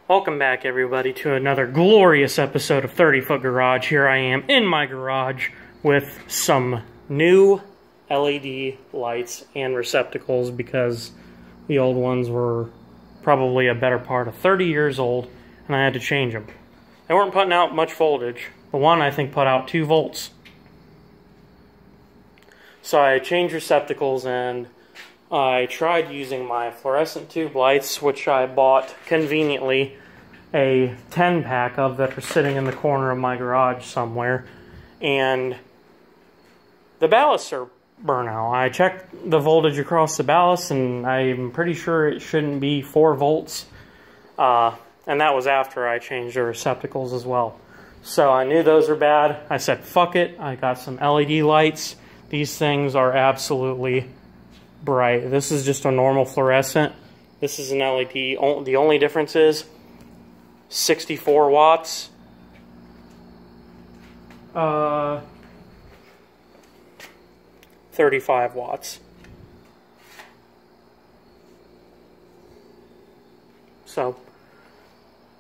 Welcome back, everybody, to another glorious episode of 30 Foot Garage. Here I am in my garage with some new LED lights and receptacles because the old ones were probably a better part of 30 years old, and I had to change them. They weren't putting out much voltage. The one, I think, put out 2 volts. So I changed receptacles, and I tried using my fluorescent tube lights, which I bought conveniently a 10-pack of that are sitting in the corner of my garage somewhere, and the ballasts are burnt out. I checked the voltage across the ballast, and I'm pretty sure it shouldn't be 4 volts, and that was after I changed the receptacles as well. So I knew those were bad. I said, fuck it. I got some LED lights. These things are absolutely bright. This is just a normal fluorescent. This is an LED. The only difference is 64 watts. 35 watts. So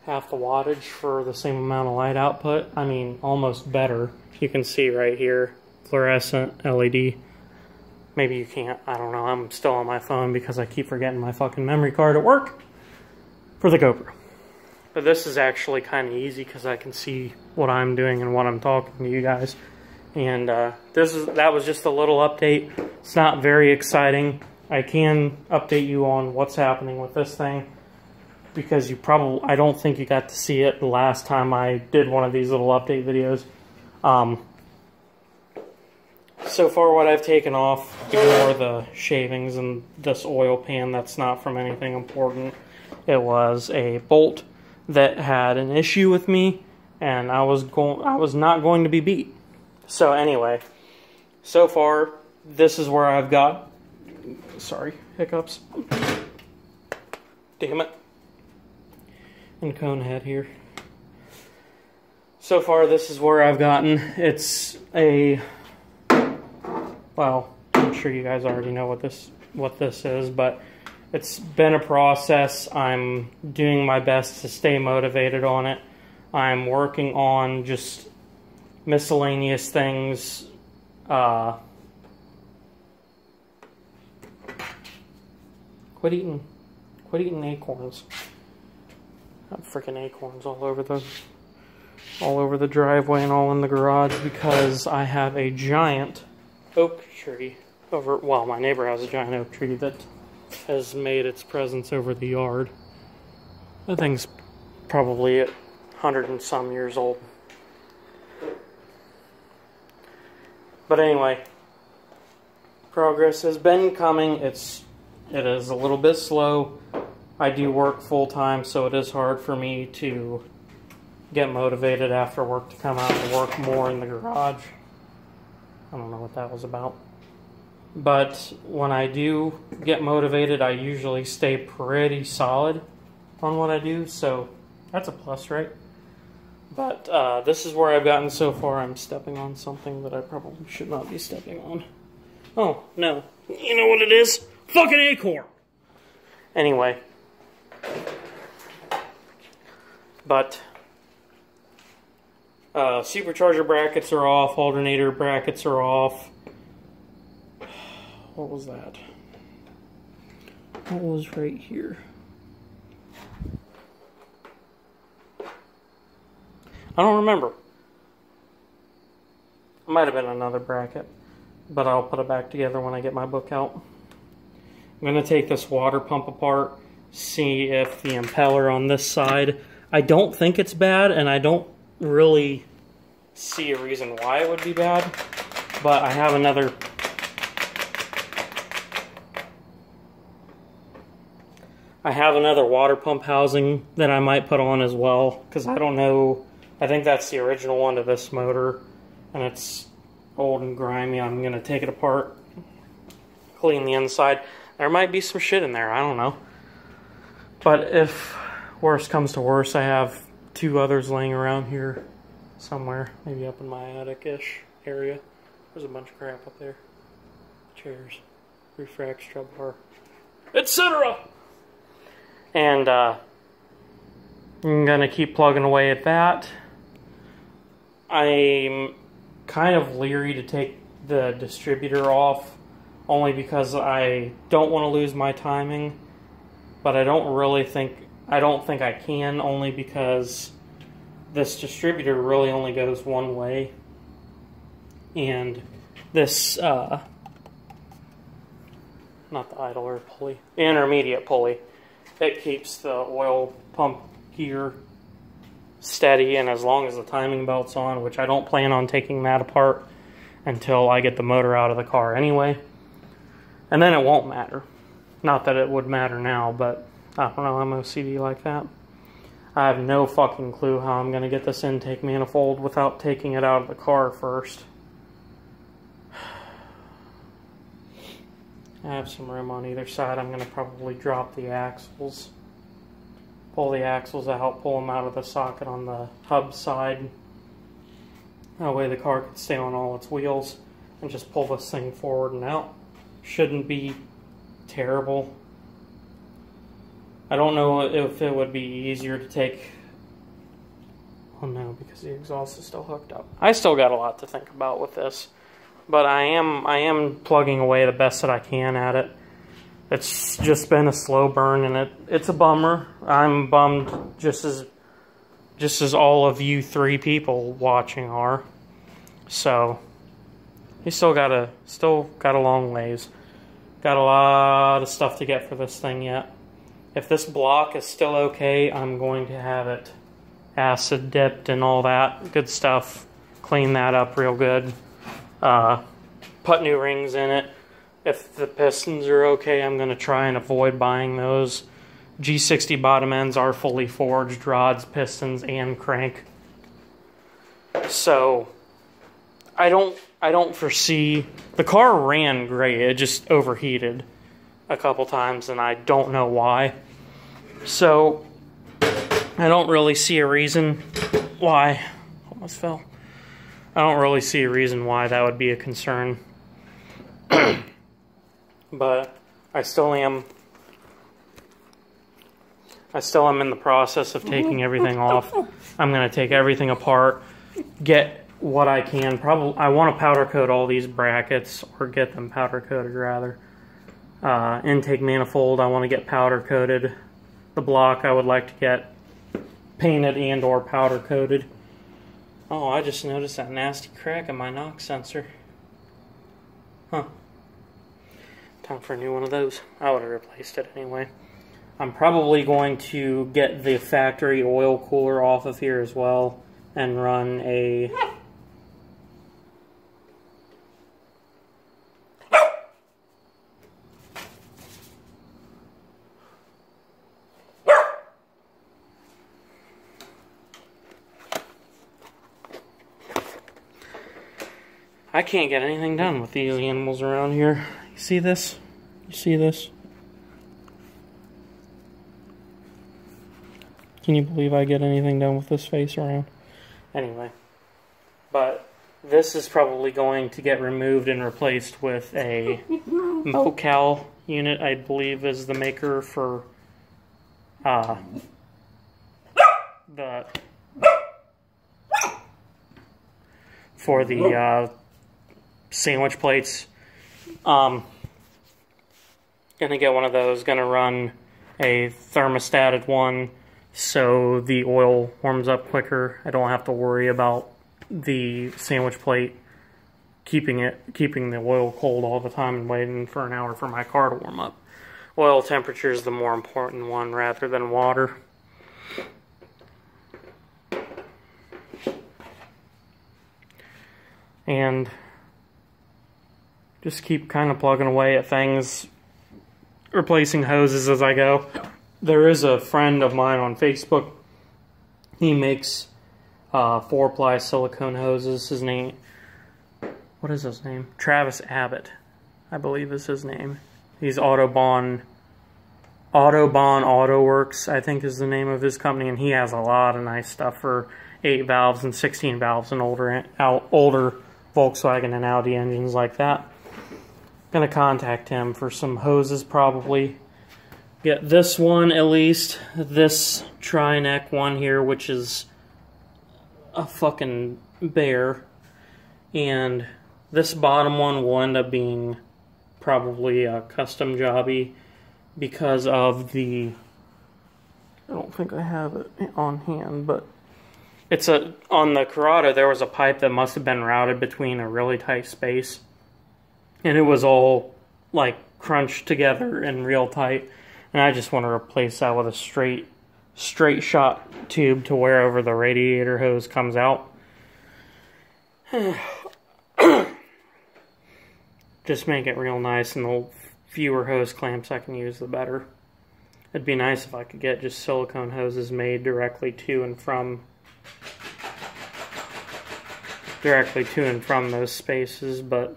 half the wattage for the same amount of light output. I mean, almost better. You can see right here, fluorescent LED. Maybe you can't. I don't know. I'm still on my phone because I keep forgetting my fucking memory card at work for the GoPro. But this is actually kind of easy because I can see what I'm doing and what I'm talking to you guys. And that was just a little update. It's not very exciting. I can update you on what's happening with this thing because I don't think you got to see it the last time I did one of these little update videos. So far what I've taken off, ignore the shavings and this oil pan, that's not from anything important. It was a bolt that had an issue with me, and I was not going to be beat. So anyway, so far this is where I've got, sorry, hiccups. Damn it. And cone head here. So far this is where I've gotten. It's a, well, I'm sure you guys already know what this is, but it's been a process. I'm doing my best to stay motivated on it. I'm working on just miscellaneous things. Quit eating acorns. I have freaking acorns all over the driveway and all in the garage because I have a giant oak tree well, my neighbor has a giant oak tree that has made its presence over the yard. That thing's probably 100 and some years old. But anyway, progress has been coming. It is a little bit slow. I do work full time, so it is hard for me to get motivated after work to come out and work more in the garage. I don't know what that was about. But when I do get motivated, I usually stay pretty solid on what I do, so that's a plus, right? But this is where I've gotten so far. I'm stepping on something that I probably should not be stepping on. Oh, no. You know what it is? Fucking acorn! Anyway. But supercharger brackets are off, alternator brackets are off. What was that? What was right here? I don't remember. It might have been another bracket, but I'll put it back together when I get my book out. I'm going to take this water pump apart, see if the impeller on this side, I don't think it's bad, and I don't really see a reason why it would be bad, but I have another water pump housing that I might put on as well, because I don't know, I think that's the original one to this motor, and it's old and grimy. I'm going to take it apart, clean the inside. There might be some shit in there, I don't know. But if worst comes to worst, I have 2 others laying around here somewhere, maybe up in my attic-ish area. There's a bunch of crap up there. Chairs, refract, strub bar, etc. And I'm gonna keep plugging away at that. I'm kind of leery to take the distributor off, only because I don't want to lose my timing, but I don't think I can, only because this distributor really only goes one way, and this not the idler pulley, the intermediate pulley, it keeps the oil pump gear steady, and as long as the timing belt's on, which I don't plan on taking that apart until I get the motor out of the car anyway, and then it won't matter. Not that it would matter now, but I don't know, I'm OCD like that. I have no fucking clue how I'm going to get this intake manifold without taking it out of the car first. I have some room on either side. I'm going to probably drop the axles. Pull the axles out, pull them out of the socket on the hub side. That way the car can stay on all its wheels, and just pull this thing forward and out. Shouldn't be terrible. I don't know if it would be easier to take... Oh no, because the exhaust is still hooked up. I still got a lot to think about with this, but I am plugging away the best that I can at it. It's just been a slow burn, and it's a bummer. I'm bummed just as all of you 3 people watching are. So you still got a long ways. Got a lot of stuff to get for this thing yet. If this block is still okay, I'm going to have it acid dipped and all that good stuff. Clean that up real good. Put new rings in it. If the pistons are okay, I'm going to try and avoid buying those. G60 bottom ends are fully forged rods, pistons, and crank. So I don't foresee... The car ran great. It just overheated a couple times, and I don't know why. So I don't really see a reason why... Almost fell. I don't really see a reason why that would be a concern. But I still am in the process of taking everything off. I'm going to take everything apart, get what I can. Probably I want to powder coat all these brackets, or get them powder coated rather. Intake manifold, I want to get powder coated. The block I would like to get painted and or powder coated. Oh, I just noticed that nasty crack in my knock sensor. Huh. Time for a new one of those. I would have replaced it anyway. I'm probably going to get the factory oil cooler off of here as well and run a... I can't get anything done with these animals around here. You see this? You see this? Can you believe I get anything done with this face around? Anyway. But this is probably going to get removed and replaced with a Mocal unit, I believe is the maker for the sandwich plates. Gonna get one of those. Gonna run a thermostated one so the oil warms up quicker. I don't have to worry about the sandwich plate keeping the oil cold all the time and waiting for an hour for my car to warm up. Oil temperature is the more important one rather than water. And just keep kind of plugging away at things, replacing hoses as I go. There is a friend of mine on Facebook. He makes 4-ply silicone hoses. His name, what is his name? Travis Abbott, I believe is his name. He's Autobahn Auto Works, I think is the name of his company, and he has a lot of nice stuff for 8 valves and 16 valves and older Volkswagen and Audi engines like that. Gonna contact him for some hoses probably. get this one at least, this tri-neck one here, which is a fucking bear, and this bottom one will end up being probably a custom jobby because of the, I don't think I have it on hand, but it's on the Curado there was a pipe that must have been routed between a really tight space, and it was all like crunched together and real tight, and I just want to replace that with a straight shot tube to wherever the radiator hose comes out. Just make it real nice, and the fewer hose clamps I can use, the better. It'd be nice if I could get just silicone hoses made directly to and from those spaces, but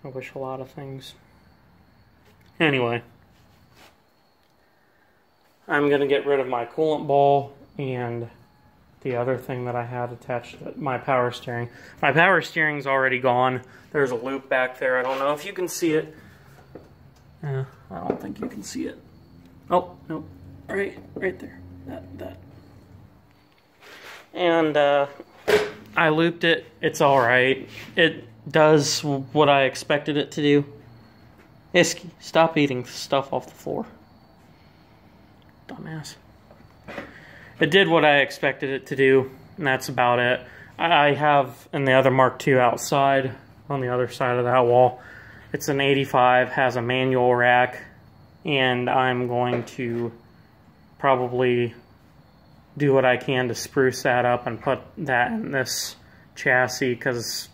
I wish a lot of things. Anyway, I'm going to get rid of my coolant ball and the other thing that I had attached to my power steering. My power steering's already gone. There's a loop back there. I don't know if you can see it. Yeah, I don't think you can see it. Oh, no. Right there. That. And I looped it. It's alright. It does what I expected it to do. Isky, stop eating stuff off the floor. Dumbass. It did what I expected it to do, and that's about it. I have in the other Mark II outside, on the other side of that wall. It's an 85, has a manual rack, and I'm going to probably do what I can to spruce that up and put that in this chassis, because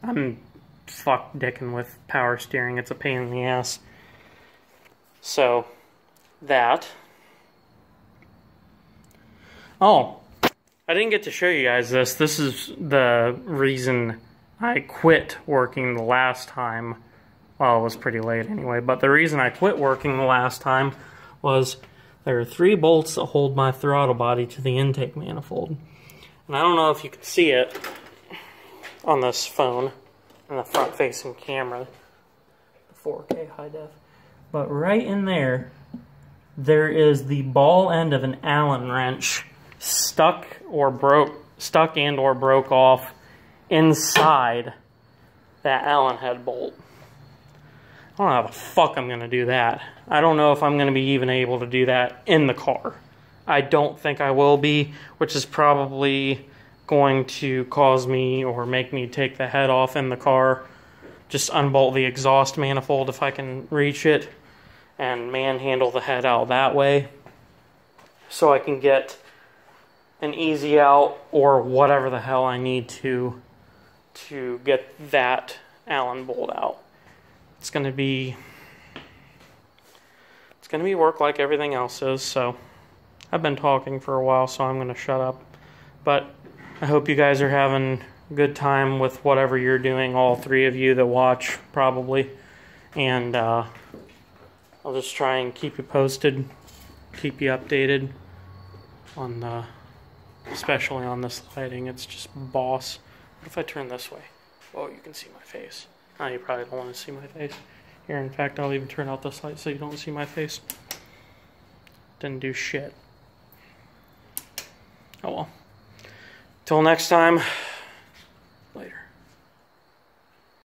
I'm fuck dicking with power steering. It's a pain in the ass. So, that. Oh, I didn't get to show you guys this. This is the reason I quit working the last time. Well, it was pretty late anyway, but the reason I quit working the last time was there are 3 bolts that hold my throttle body to the intake manifold. And I don't know if you can see it on this phone, in the front-facing camera, the 4K high def. But right in there, there is the ball end of an Allen wrench stuck and or broke off inside that Allen head bolt. I don't know how the fuck I'm going to do that. I don't know if I'm going to be even able to do that in the car. I don't think I will be, which is probably going to cause me or make me take the head off in the car. Just unbolt the exhaust manifold if I can reach it and manhandle the head out that way, so I can get an easy out or whatever the hell I need to get that Allen bolt out. It's gonna be work like everything else is. So I've been talking for a while, so I'm gonna shut up. But I hope you guys are having a good time with whatever you're doing, all 3 of you that watch probably, and I'll just try and keep you posted, keep you updated on the, especially on this lighting. It's just boss. What if I turn this way? Oh, you can see my face. Oh, you probably don't want to see my face. Here, in fact, I'll even turn out this light so you don't see my face. Didn't do shit. Oh well. Till next time.